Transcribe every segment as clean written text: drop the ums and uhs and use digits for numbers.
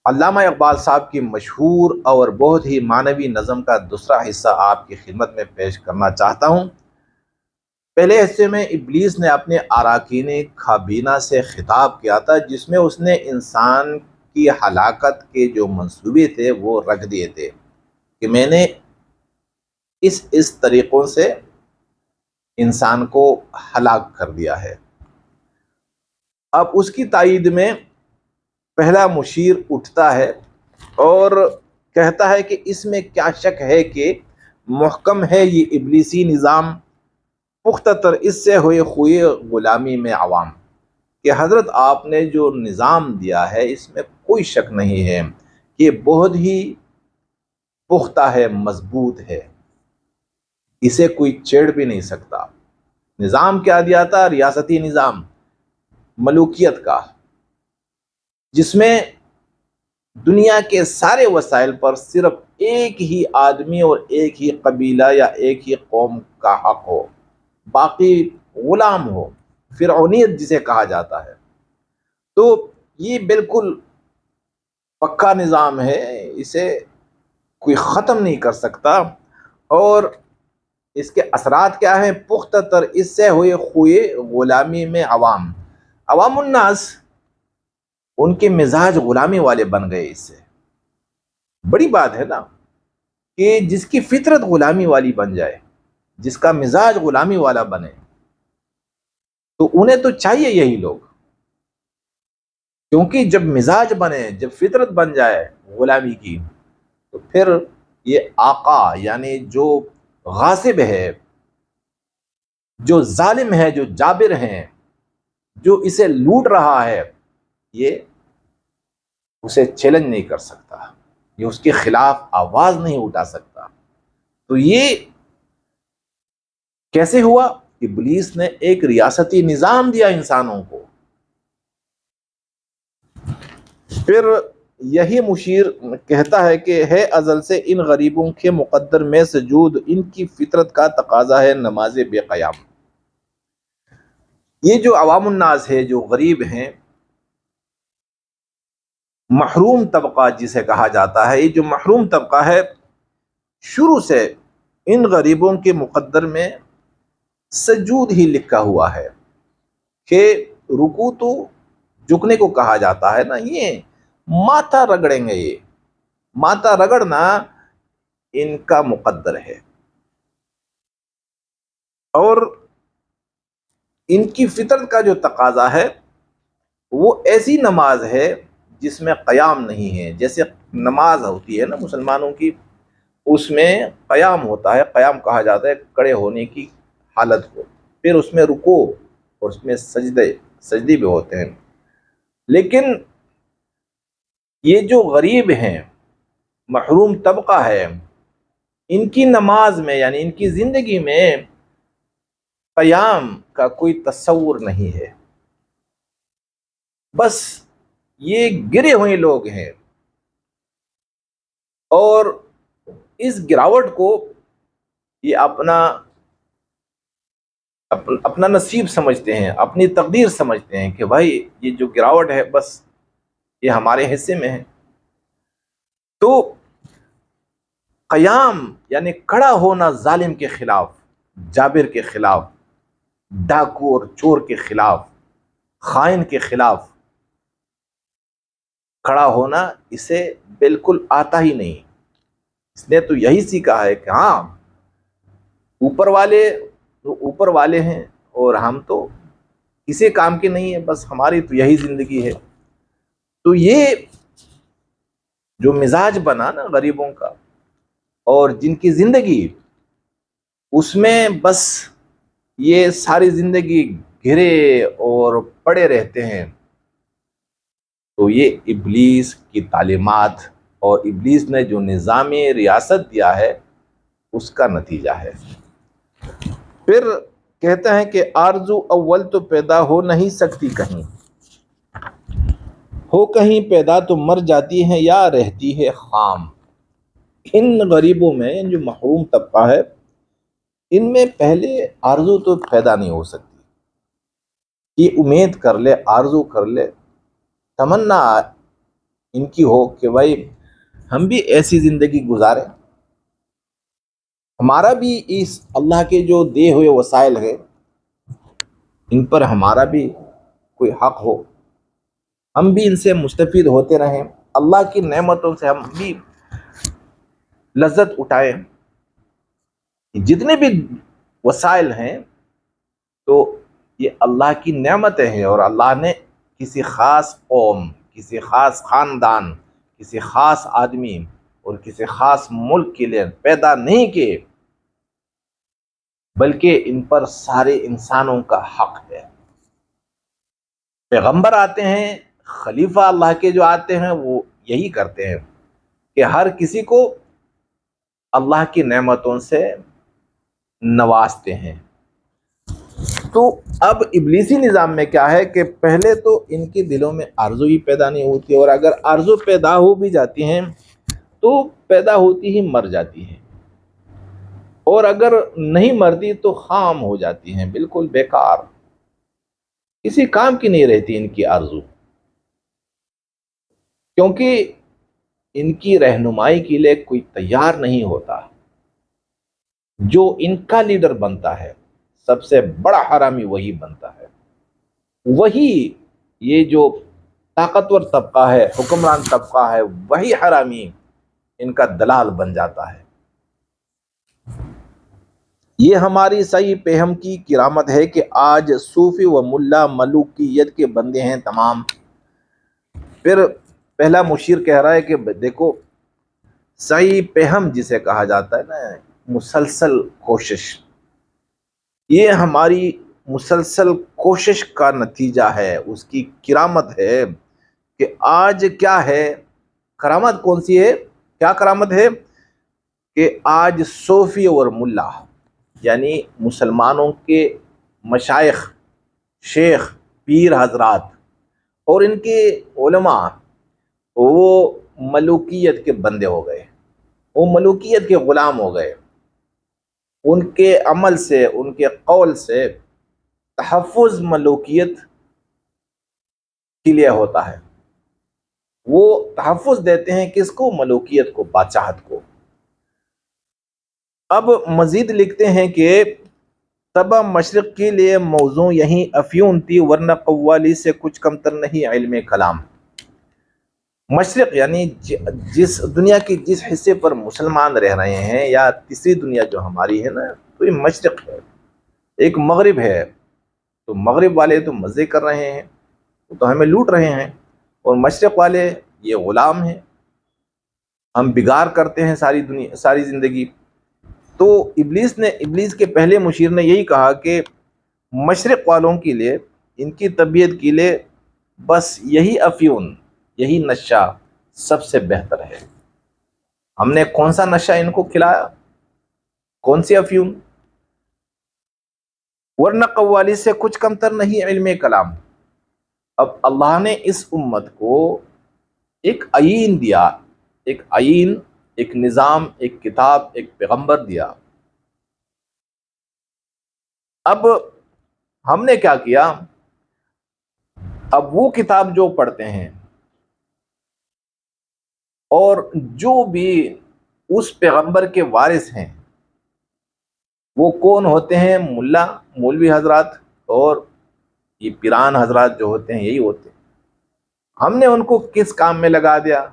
علامہ اقبال صاحب کی مشہور اور بہت ہی معنوی نظم کا دوسرا حصہ آپ کی خدمت میں پیش کرنا چاہتا ہوں۔ پہلے حصے میں ابلیس نے اپنے اراکین کابینہ سے خطاب کیا تھا، جس میں اس نے انسان کی ہلاکت کے جو منصوبے تھے وہ رکھ دیے تھے کہ میں نے اس طریقوں سے انسان کو ہلاک کر دیا ہے۔ اب اس کی تائید میں پہلا مشیر اٹھتا ہے اور کہتا ہے کہ اس میں کیا شک ہے کہ محکم ہے یہ ابلیسی نظام، پختہ تر اس سے ہوئے غلامی میں عوام، کہ حضرت آپ نے جو نظام دیا ہے اس میں کوئی شک نہیں ہے کہ بہت ہی پختہ ہے، مضبوط ہے، اسے کوئی چھیڑ بھی نہیں سکتا۔ نظام کیا دیا تھا؟ ریاستی نظام، ملوکیت کا، جس میں دنیا کے سارے وسائل پر صرف ایک ہی آدمی اور ایک ہی قبیلہ یا ایک ہی قوم کا حق ہو، باقی غلام ہو، فرعونیت جسے کہا جاتا ہے۔ تو یہ بالکل پکا نظام ہے، اسے کوئی ختم نہیں کر سکتا۔ اور اس کے اثرات کیا ہیں؟ پختہ تر اس سے ہوئے غلامی میں عوام، عوام الناس ان کے مزاج غلامی والے بن گئے۔ اس سے بڑی بات ہے نا کہ جس کی فطرت غلامی والی بن جائے، جس کا مزاج غلامی والا بنے، تو انہیں تو چاہیے یہی لوگ، کیونکہ جب مزاج بنے، جب فطرت بن جائے غلامی کی، تو پھر یہ آقا یعنی جو غاصب ہے، جو ظالم ہے، جو جابر ہیں، جو اسے لوٹ رہا ہے، یہ اسے چیلنج نہیں کر سکتا، یہ اس کے خلاف آواز نہیں اٹھا سکتا۔ تو یہ کیسے ہوا؟ ابلیس نے ایک ریاستی نظام دیا انسانوں کو۔ پھر یہی مشیر کہتا ہے کہ ہے ازل سے ان غریبوں کے مقدر میں سجود، ان کی فطرت کا تقاضا ہے نماز بے قیام۔ یہ جو عوام الناس ہے، جو غریب ہیں، محروم طبقہ جسے کہا جاتا ہے، یہ جو محروم طبقہ ہے، شروع سے ان غریبوں کے مقدر میں سجود ہی لکھا ہوا ہے کہ رکوع تو جھکنے کو کہا جاتا ہے نا، یہ ماتھا رگڑیں گے، یہ ماتھا رگڑنا ان کا مقدر ہے۔ اور ان کی فطرت کا جو تقاضا ہے وہ ایسی نماز ہے جس میں قیام نہیں ہے۔ جیسے نماز ہوتی ہے نا مسلمانوں کی، اس میں قیام ہوتا ہے، قیام کہا جاتا ہے کھڑے ہونے کی حالت کو، پھر اس میں رکوع اور اس میں سجدے بھی ہوتے ہیں۔ لیکن یہ جو غریب ہیں، محروم طبقہ ہے، ان کی نماز میں یعنی ان کی زندگی میں قیام کا کوئی تصور نہیں ہے، بس یہ گرے ہوئے لوگ ہیں، اور اس گراوٹ کو یہ اپنا نصیب سمجھتے ہیں، اپنی تقدیر سمجھتے ہیں کہ بھائی یہ جو گراوٹ ہے بس یہ ہمارے حصے میں ہے۔ تو قیام یعنی کھڑا ہونا ظالم کے خلاف، جابر کے خلاف، ڈاکو اور چور کے خلاف، خائن کے خلاف کھڑا ہونا اسے بالکل آتا ہی نہیں۔ اس نے تو یہی سیکھا ہے کہ ہاں اوپر والے تو اوپر والے ہیں اور ہم تو کسی کام کے نہیں ہیں، بس ہماری تو یہی زندگی ہے۔ تو یہ جو مزاج بنا نا غریبوں کا، اور جن کی زندگی اس میں بس یہ ساری زندگی گھرے اور پڑے رہتے ہیں، تو یہ ابلیس کی تعلیمات اور ابلیس نے جو نظام ریاست دیا ہے اس کا نتیجہ ہے۔ پھر کہتے ہیں کہ آرزو اول تو پیدا ہو نہیں سکتی کہیں، ہو کہیں پیدا تو مر جاتی ہے یا رہتی ہے خام۔ ان غریبوں میں جو محروم طبقہ ہے، ان میں پہلے آرزو تو پیدا نہیں ہو سکتی، یہ امید کر لے، آرزو کر لے، تمنا ان کی ہو کہ بھائی ہم بھی ایسی زندگی گزاریں، ہمارا بھی اس اللہ کے جو دیے ہوئے وسائل ہے ان پر ہمارا بھی کوئی حق ہو، ہم بھی ان سے مستفید ہوتے رہیں، اللہ کی نعمتوں سے ہم بھی لذت اٹھائیں۔ جتنے بھی وسائل ہیں تو یہ اللہ کی نعمتیں ہیں، اور اللہ نے کسی خاص قوم، کسی خاص خاندان، کسی خاص آدمی اور کسی خاص ملک کے لیے پیدا نہیں کیے، بلکہ ان پر سارے انسانوں کا حق ہے۔ پیغمبر آتے ہیں، خلیفہ اللہ کے جو آتے ہیں وہ یہی کرتے ہیں کہ ہر کسی کو اللہ کی نعمتوں سے نوازتے ہیں۔ تو اب ابلیسی نظام میں کیا ہے کہ پہلے تو ان کے دلوں میں آرزو ہی پیدا نہیں ہوتی، اور اگر آرزو پیدا ہو بھی جاتی ہیں تو پیدا ہوتی ہی مر جاتی ہیں، اور اگر نہیں مرتی تو خام ہو جاتی ہیں، بالکل بیکار، کسی کام کی نہیں رہتی ان کی آرزو، کیونکہ ان کی رہنمائی کے لیے کوئی تیار نہیں ہوتا۔ جو ان کا لیڈر بنتا ہے سب سے بڑا حرامی وہی بنتا ہے، وہی یہ جو طاقتور طبقہ ہے، حکمران طبقہ ہے، وہی حرامی ان کا دلال بن جاتا ہے۔ یہ ہماری صحیح فہم کی کرامت ہے کہ آج صوفی و ملا ملوکیت کے بندے ہیں تمام۔ پھر پہلا مشیر کہہ رہا ہے کہ دیکھو صحیح فہم جسے کہا جاتا ہے نا، مسلسل کوشش، یہ ہماری مسلسل کوشش کا نتیجہ ہے، اس کی کرامت ہے کہ آج کیا ہے، کرامت کون سی ہے، کیا کرامت ہے کہ آج صوفی اور ملا یعنی مسلمانوں کے مشائخ، شیخ، پیر حضرات اور ان کے علماء وہ ملوکیت کے بندے ہو گئے، وہ ملوکیت کے غلام ہو گئے۔ ان کے عمل سے، ان کے قول سے تحفظ ملوکیت کے لیے ہوتا ہے، وہ تحفظ دیتے ہیں کس کو، ملوکیت کو، بادشاہت کو۔ اب مزید لکھتے ہیں کہ تبا مشرق کے لیے موضوع یہی افیون تھی، ورنہ قوالی سے کچھ کمتر نہیں علم کلام۔ مشرق یعنی جس دنیا کی جس حصے پر مسلمان رہ رہے ہیں، یا تیسری دنیا جو ہماری ہے نا، تو یہ مشرق ہے۔ ایک مغرب ہے، تو مغرب والے تو مزے کر رہے ہیں، وہ تو ہمیں لوٹ رہے ہیں، اور مشرق والے یہ غلام ہیں، ہم بگاڑ کرتے ہیں ساری دنیا، ساری زندگی۔ تو ابلیس کے پہلے مشیر نے یہی کہا کہ مشرق والوں کے لیے، ان کی طبیعت کے لیے بس یہی افیون، یہی نشہ سب سے بہتر ہے۔ ہم نے کون سا نشہ ان کو کھلایا، کون سی افیون، ورنہ قوالی سے کچھ کمتر نہیں علم کلام۔ اب اللہ نے اس امت کو ایک آئین دیا، ایک آئین، ایک نظام، ایک کتاب، ایک پیغمبر دیا۔ اب ہم نے کیا کیا، اب وہ کتاب جو پڑھتے ہیں اور جو بھی اس پیغمبر کے وارث ہیں، وہ کون ہوتے ہیں، ملا مولوی حضرات اور یہ پیران حضرات جو ہوتے ہیں، یہی ہوتے ہیں۔ ہم نے ان کو کس کام میں لگا دیا،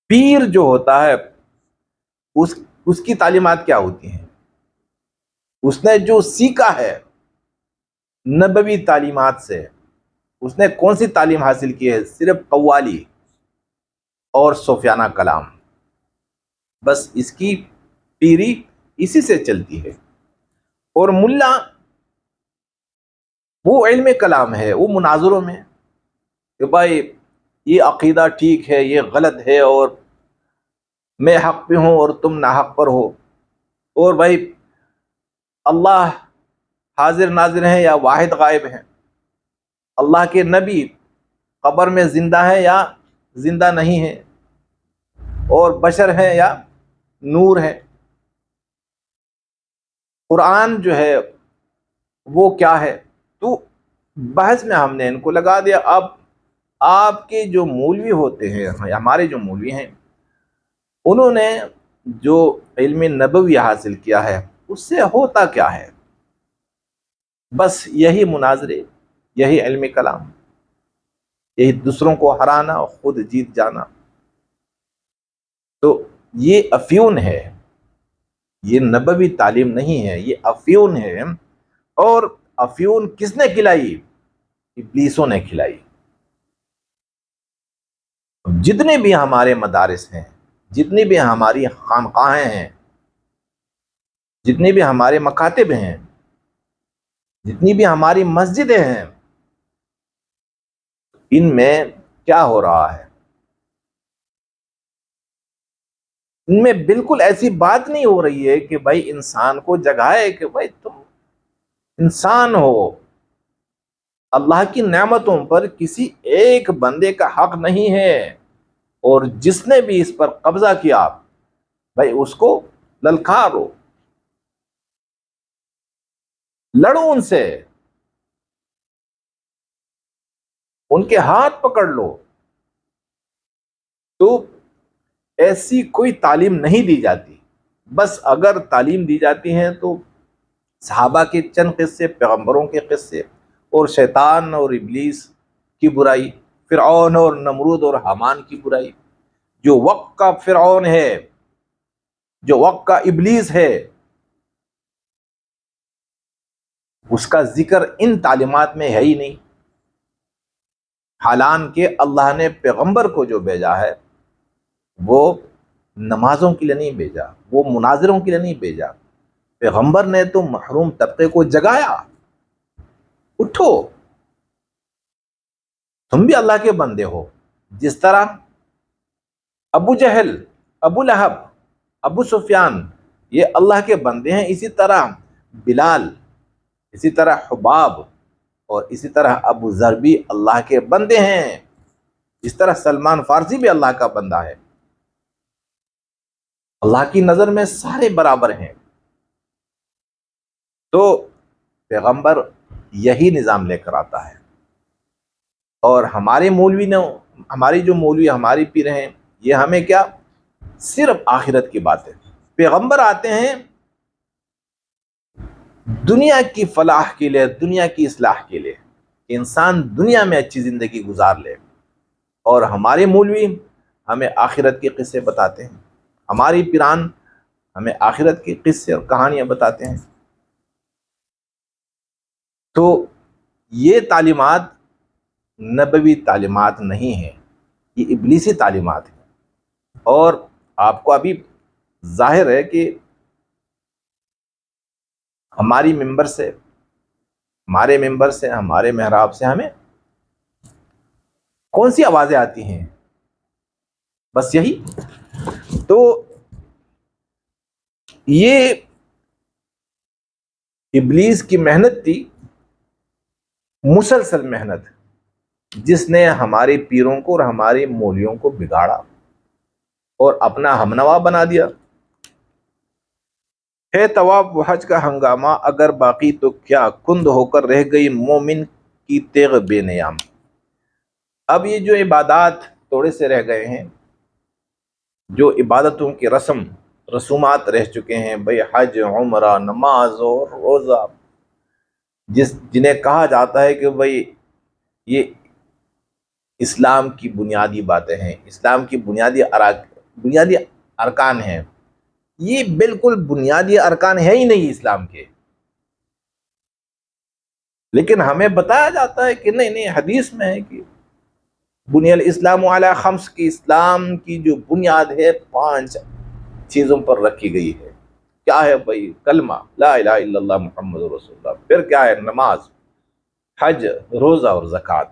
پیر جو ہوتا ہے اس کی تعلیمات کیا ہوتی ہیں، اس نے جو سیکھا ہے نبوی تعلیمات سے، اس نے کون سی تعلیم حاصل کی ہے، صرف قوالی اور صوفیانہ کلام، بس اس کی پیری اسی سے چلتی ہے۔ اور ملا وہ علم کلام ہے، وہ مناظروں میں کہ بھائی یہ عقیدہ ٹھیک ہے، یہ غلط ہے، اور میں حق پہ ہوں اور تم ناحق پر ہو، اور بھائی اللہ حاضر ناظر ہیں یا واحد غائب ہیں، اللہ کے نبی قبر میں زندہ ہیں یا زندہ نہیں ہیں، اور بشر ہیں یا نور ہے، قرآن جو ہے وہ کیا ہے۔ تو بحث میں ہم نے ان کو لگا دیا۔ اب آپ کے جو مولوی ہوتے ہیں، ہمارے جو مولوی ہیں، انہوں نے جو علم نبوی حاصل کیا ہے اس سے ہوتا کیا ہے؟ بس یہی مناظرے، یہی علم کلام، یہی دوسروں کو ہرانا اور خود جیت جانا۔ تو یہ افیون ہے، یہ نبوی تعلیم نہیں ہے، یہ افیون ہے۔ اور افیون کس نے کھلائی؟ ابلیسوں نے کھلائی۔ جتنے بھی ہمارے مدارس ہیں، جتنی بھی ہماری خانقاہیں ہیں، جتنی بھی ہمارے مکاتب ہیں، جتنی بھی ہماری مسجدیں ہیں، ان میں کیا ہو رہا ہے؟ ان میں بالکل ایسی بات نہیں ہو رہی ہے کہ بھائی انسان کو جگائے کہ بھائی تم انسان ہو، اللہ کی نعمتوں پر کسی ایک بندے کا حق نہیں ہے، اور جس نے بھی اس پر قبضہ کیا بھائی اس کو للکارو، لڑو ان سے، ان کے ہاتھ پکڑ لو۔ تو ایسی کوئی تعلیم نہیں دی جاتی۔ بس اگر تعلیم دی جاتی ہے تو صحابہ کے چند قصے، پیغمبروں کے قصے، اور شیطان اور ابلیس کی برائی، فرعون اور نمرود اور حامان کی برائی، جو وقت کا فرعون ہے، جو وقت کا ابلیس ہے، اس کا ذکر ان تعلیمات میں ہے ہی نہیں۔ حالانکہ اللہ نے پیغمبر کو جو بھیجا ہے وہ نمازوں کے لیے نہیں بھیجا، وہ مناظروں کے لیے نہیں بھیجا۔ پیغمبر نے تو محروم طبقے کو جگایا، اٹھو، تم بھی اللہ کے بندے ہو۔ جس طرح ابو جہل، ابو لہب، ابو سفیان یہ اللہ کے بندے ہیں، اسی طرح بلال، اسی طرح حباب، اور اسی طرح ابو ذر بھی اللہ کے بندے ہیں۔ اس طرح سلمان فارسی بھی اللہ کا بندہ ہے۔ اللہ کی نظر میں سارے برابر ہیں۔ تو پیغمبر یہی نظام لے کر آتا ہے، اور ہمارے مولوی نے، ہماری جو مولوی ہماری پیر ہیں، یہ ہمیں کیا صرف آخرت کی بات ہے۔ پیغمبر آتے ہیں دنیا کی فلاح کے لیے، دنیا کی اصلاح کے لیے، کہ انسان دنیا میں اچھی زندگی گزار لے، اور ہمارے مولوی ہمیں آخرت کے قصے بتاتے ہیں، ہماری پیران ہمیں آخرت کے قصے اور کہانیاں بتاتے ہیں۔ تو یہ تعلیمات نبوی تعلیمات نہیں ہیں، یہ ابلیسی تعلیمات ہیں۔ اور آپ کو ابھی ظاہر ہے کہ ہماری ممبر سے، ہمارے ممبر سے، ہمارے محراب سے ہمیں کون سی آوازیں آتی ہیں؟ بس یہی۔ تو یہ ابلیس کی محنت تھی، مسلسل محنت، جس نے ہمارے پیروں کو اور ہمارے مولیوں کو بگاڑا اور اپنا ہمنوا بنا دیا۔ ہے طواف و حج کا ہنگامہ اگر باقی تو کیا، کند ہو کر رہ گئی مومن کی تیغ بے نیام۔ اب یہ جو عبادات تھوڑے سے رہ گئے ہیں، جو عبادتوں کے رسومات رہ چکے ہیں، بھئی حج، عمرہ، نماز اور روزہ، جنہیں کہا جاتا ہے کہ بھئی یہ اسلام کی بنیادی باتیں ہیں، اسلام کی بنیادی ارکان ہیں، یہ بالکل بنیادی ارکان ہے ہی نہیں اسلام کے۔ لیکن ہمیں بتایا جاتا ہے کہ نہیں حدیث میں ہے کہ بنی الاسلام علی خمس، کی اسلام کی جو بنیاد ہے 5 چیزوں پر رکھی گئی ہے۔ کیا ہے بھائی؟ کلمہ لا الہ الا اللہ محمد رسول اللہ، پھر کیا ہے؟ نماز، حج، روزہ اور زکوٰۃ۔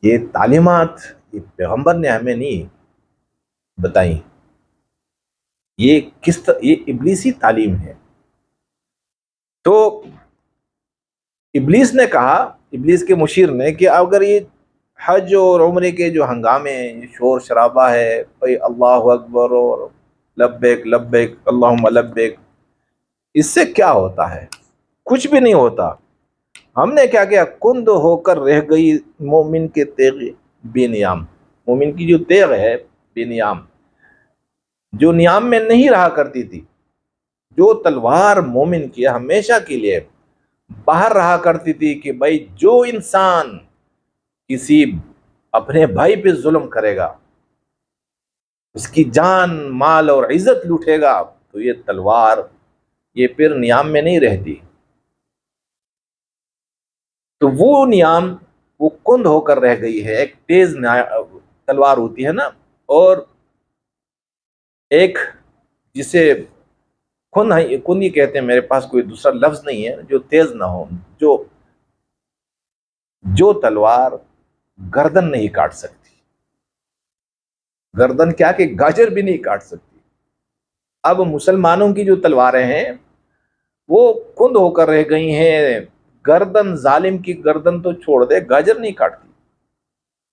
یہ تعلیمات یہ پیغمبر نے ہمیں نہیں بتائیں، یہ یہ ابلیسی تعلیم ہے۔ تو ابلیس نے کہا، ابلیس کے مشیر نے، کہ اگر یہ حج اور عمرے کے جو ہنگامے، شور شرابہ ہے، بھائی اللہ اکبر اور لبیک لبیک اللہم لبیک، اس سے کیا ہوتا ہے؟ کچھ بھی نہیں ہوتا۔ ہم نے کیا کیا، کند ہو کر رہ گئی مومن کے تیغ بے نیام، مومن کی جو تیغ ہے بے نیام، جو نیام میں نہیں رہا کرتی تھی، جو تلوار مومن کی ہمیشہ کے لیے باہر رہا کرتی تھی کہ بھائی جو انسان کسی اپنے بھائی پہ ظلم کرے گا، اس کی جان مال اور عزت لوٹے گا، تو یہ تلوار یہ پھر نیام میں نہیں رہتی، تو وہ نیام وہ کند ہو کر رہ گئی ہے۔ ایک تیز تلوار ہوتی ہے نا، اور ایک جسے کن ہی کہتے ہیں، میرے پاس کوئی دوسرا لفظ نہیں ہے جو تیز نہ ہو، جو تلوار گردن نہیں کاٹ سکتی، گردن کیا کہ گاجر بھی نہیں کاٹ سکتی۔ اب مسلمانوں کی جو تلواریں ہیں وہ کند ہو کر رہ گئی ہیں، گردن ظالم کی گردن تو چھوڑ دے، گاجر نہیں کاٹتی۔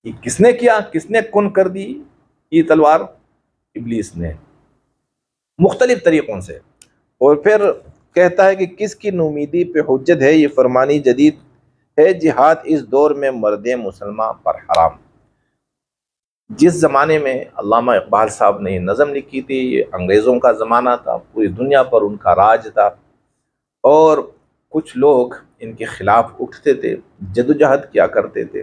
یہ کس نے کیا، کس نے کن کر دی یہ تلوار؟ ابلیس نے، مختلف طریقوں سے۔ اور پھر کہتا ہے کہ کس کی نومیدی پہ حجت ہے یہ فرمانی جدید ہے، جہاد اس دور میں مرد مسلمان پر حرام۔ جس زمانے میں علامہ اقبال صاحب نے یہ نظم لکھی تھی، یہ انگریزوں کا زمانہ تھا، پوری دنیا پر ان کا راج تھا، اور کچھ لوگ ان کے خلاف اٹھتے تھے، جدوجہد کیا کرتے تھے۔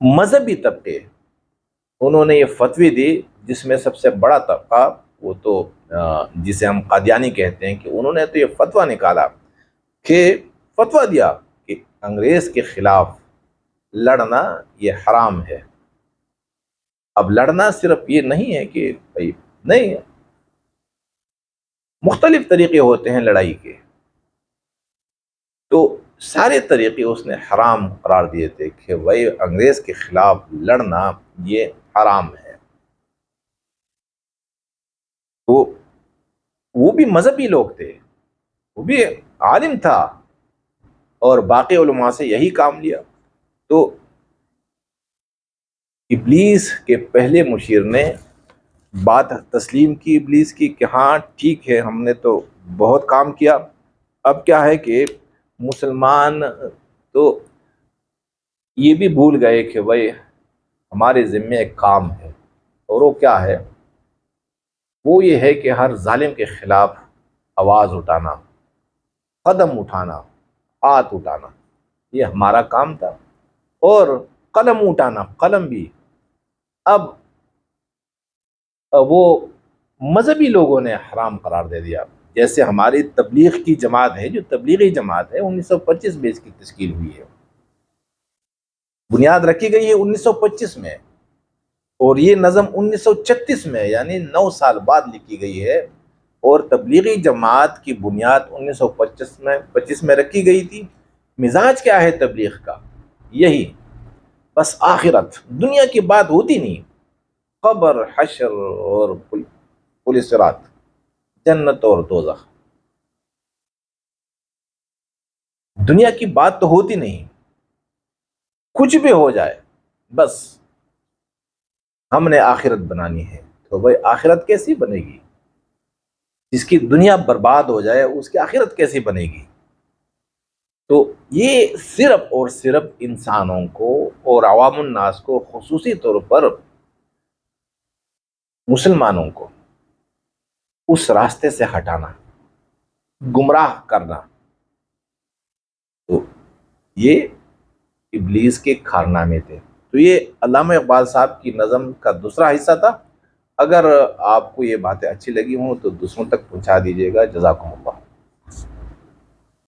مذہبی طبقے انہوں نے یہ فتوی دی، جس میں سب سے بڑا طبقہ وہ تو جسے ہم قادیانی کہتے ہیں، کہ انہوں نے تو یہ فتویٰ نکالا، کہ فتویٰ دیا کہ انگریز کے خلاف لڑنا یہ حرام ہے۔ اب لڑنا صرف یہ نہیں ہے کہ بھائی، نہیں، مختلف طریقے ہوتے ہیں لڑائی کے، تو سارے طریقے اس نے حرام قرار دیے تھے کہ بھائی انگریز کے خلاف لڑنا یہ حرام ہے۔ تو وہ بھی مذہبی لوگ تھے، وہ بھی عالم تھا، اور باقی علماء سے یہی کام لیا۔ تو ابلیس کے پہلے مشیر نے بات تسلیم کی ابلیس کی، کہ ہاں ٹھیک ہے، ہم نے تو بہت کام کیا، اب کیا ہے کہ مسلمان تو یہ بھی بھول گئے کہ بھائی ہمارے ذمے ایک کام ہے، اور وہ کیا ہے؟ وہ یہ ہے کہ ہر ظالم کے خلاف آواز اٹھانا، قدم اٹھانا، ہاتھ اٹھانا، یہ ہمارا کام تھا، اور قلم اٹھانا، قلم بھی۔ اب وہ مذہبی لوگوں نے حرام قرار دے دیا، جیسے ہماری تبلیغ کی جماعت ہے، جو تبلیغی جماعت ہے 1925 میں اس کی تشکیل ہوئی ہے، بنیاد رکھی گئی ہے 1925 میں، اور یہ نظم 1936 میں یعنی 9 سال بعد لکھی گئی ہے، اور تبلیغی جماعت کی بنیاد 1925 میں رکھی گئی تھی۔ مزاج کیا ہے تبلیغ کا؟ یہی، بس آخرت، دنیا کی بات ہوتی نہیں، قبر، حشر اور پل صراط، جنت اور دوزخ، دنیا کی بات تو ہوتی نہیں، کچھ بھی ہو جائے، بس ہم نے آخرت بنانی ہے۔ تو بھائی آخرت کیسی بنے گی؟ جس کی دنیا برباد ہو جائے اس کی آخرت کیسی بنے گی؟ تو یہ صرف اور صرف انسانوں کو اور عوام الناس کو، خصوصی طور پر مسلمانوں کو، اس راستے سے ہٹانا، گمراہ کرنا، تو یہ ابلیس کے کارنامے تھے۔ تو یہ علامہ اقبال صاحب کی نظم کا دوسرا حصہ تھا۔ اگر آپ کو یہ باتیں اچھی لگی ہوں تو دوسروں تک پہنچا دیجیے گا۔ جزاکم اللہ۔